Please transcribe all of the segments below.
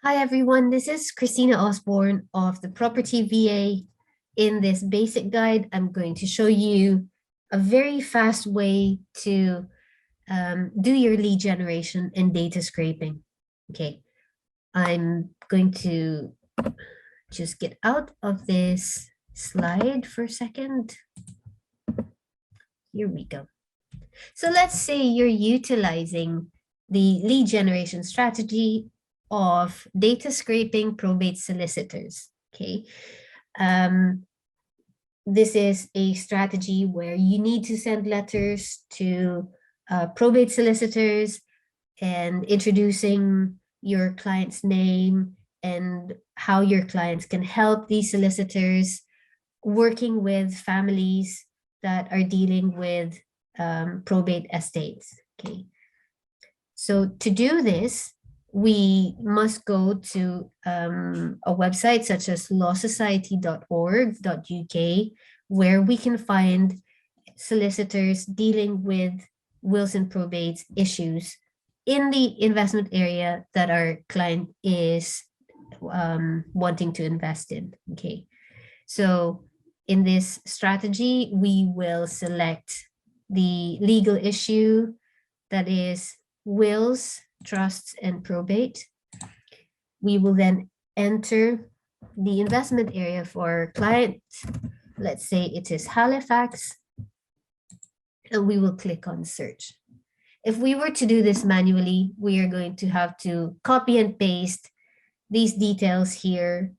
Hi everyone, this is Christina Osborne of the Property VA. In this basic guide, I'm going to show you a very fast way to do your lead generation and data scraping. Okay, I'm going to just get out of this slide for a second. Here we go. So let's say you're utilizing the lead generation strategy of data scraping probate solicitors. Okay. This is a strategy where you need to send letters to probate solicitors and introducing your client's name and how your clients can help these solicitors, working with families that are dealing with probate estates. Okay. So to do this, we must go to a website such as lawsociety.org.uk, where we can find solicitors dealing with wills and probates issues in the investment area that our client is wanting to invest in. Okay, so in this strategy, we will select the legal issue, that is wills, trusts, and probate. We will then enter the investment area for our client. Let's say it is Halifax, and we will click on search. If we were to do this manually, we are going to have to copy and paste these details here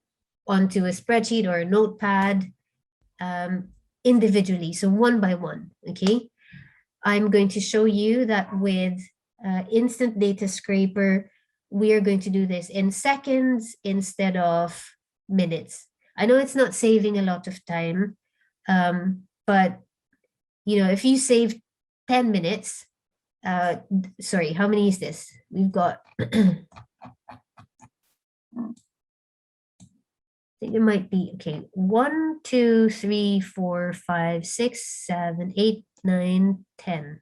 onto a spreadsheet or a notepad individually, so one by one, okay? I'm going to show you that with InstantDataScraper, we are going to do this in seconds instead of minutes. I know it's not saving a lot of time, but if you save 10 minutes, sorry, how many is this? We've got, I think it might be, okay, 1, 2, 3, 4, 5, 6, 7, 8, 9, 10,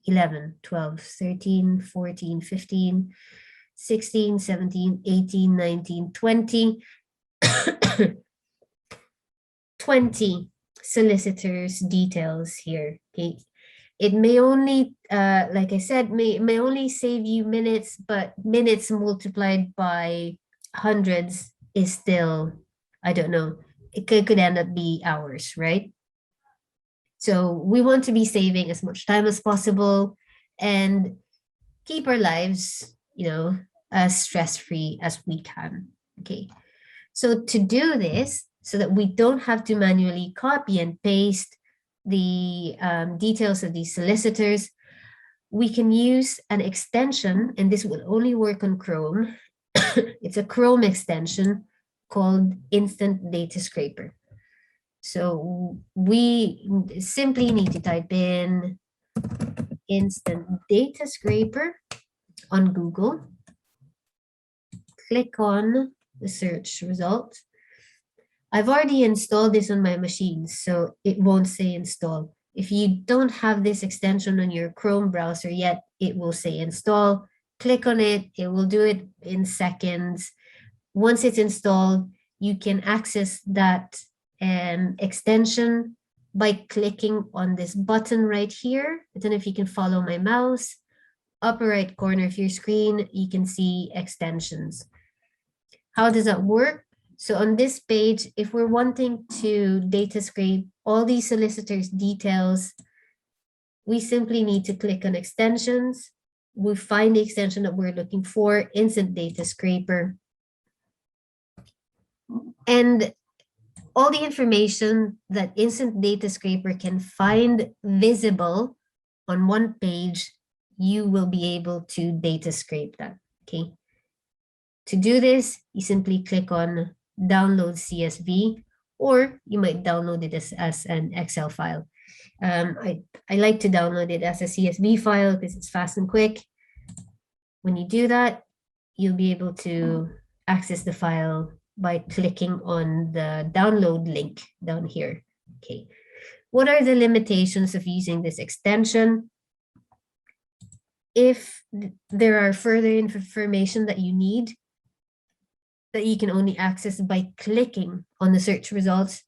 11, 12, 13, 14, 15, 16, 17, 18, 19, 20, 20 solicitors details here. Okay. It may only, like I said, may only save you minutes, but minutes multiplied by hundreds is still, I don't know, it could end up be hours, right? So we want to be saving as much time as possible and keep our lives, as stress-free as we can. Okay. So to do this, so that we don't have to manually copy and paste the details of these solicitors, we can use an extension, and this will only work on Chrome. It's a Chrome extension called InstantDataScraper. So we simply need to type in InstantDataScraper on Google, click on the search result. I've already installed this on my machine, so it won't say install. If you don't have this extension on your Chrome browser yet, it will say install. Click on it, it will do it in seconds. Once it's installed, you can access that extension by clicking on this button right here. I don't know if you can follow my mouse. Upper right corner of your screen, you can see extensions. How does that work? So on this page, if we're wanting to data scrape all these solicitors' details, we simply need to click on extensions. We find the extension that we're looking for, InstantDataScraper. And all the information that InstantDataScraper can find visible on one page, you will be able to data scrape that, okay? To do this, you simply click on download CSV, or you might download it as an Excel file. I like to download it as a CSV file because it's fast and quick. When you do that, you'll be able to access the file by clicking on the download link down here. Okay. What are the limitations of using this extension? If there are further information that you need, that you can only access by clicking on the search results,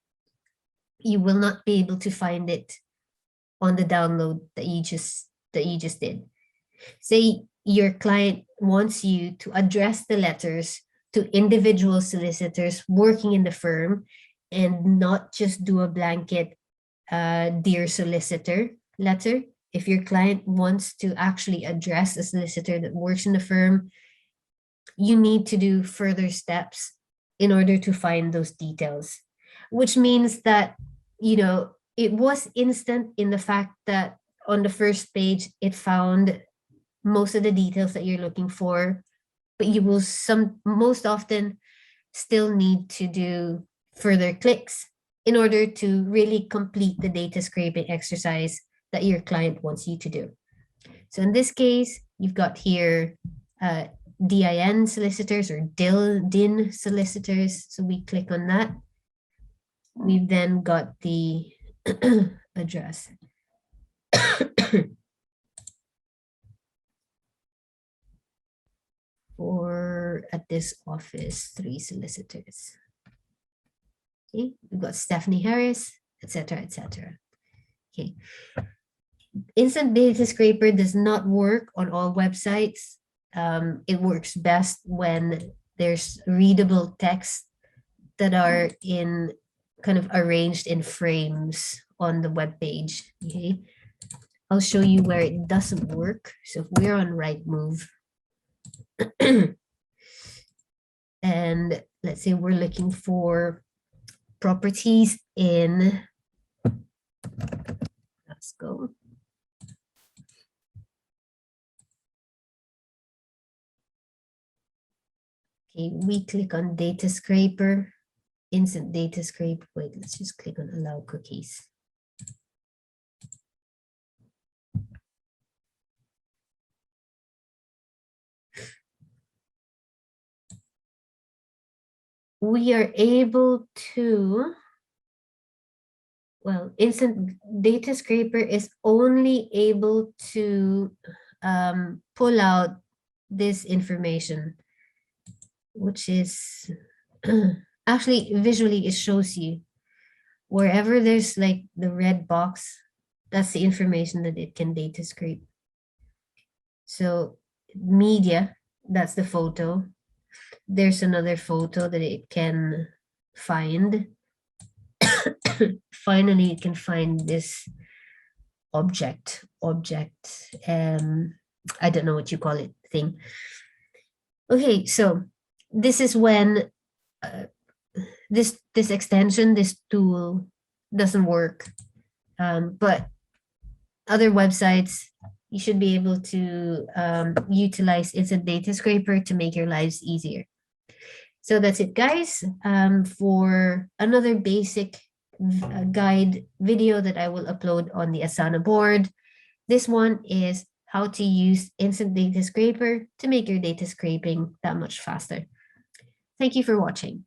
you will not be able to find it on the download that you just did. Say your client wants you to address the letters to individual solicitors working in the firm and not just do a blanket dear solicitor letter. If your client wants to actually address a solicitor that works in the firm, you need to do further steps in order to find those details, which means that, it was instant in the fact that on the first page, it found most of the details that you're looking for, but you will most often still need to do further clicks in order to really complete the data scraping exercise that your client wants you to do. So in this case, you've got here DIN solicitors or DIN solicitors. So we click on that. We've then got the address. For at this office, 3 solicitors. Okay, we've got Stephanie Harris, etc., etc. Okay. InstantDataScraper does not work on all websites. It works best when there's readable text that are in kind of arranged in frames on the web page. Okay, I'll show you where it doesn't work. So if we're on Rightmove, and let's say we're looking for properties in, let's go. Okay, we click on DataScraper, InstantDataScraper. Wait, let's just click on Allow Cookies. We are able to, well, InstantDataScraper is only able to pull out this information, which is actually visually it shows you wherever there's like the red box, that's the information that it can data scrape. So media, that's the photo. There's another photo that it can find. Finally, it can find this object, I don't know what you call it, thing. Okay, so this is when this extension, this tool doesn't work. But other websites, you should be able to utilize InstantDataScraper to make your lives easier. So that's it, guys, for another basic guide video that I will upload on the Asana board. This one is how to use InstantDataScraper to make your data scraping that much faster. Thank you for watching.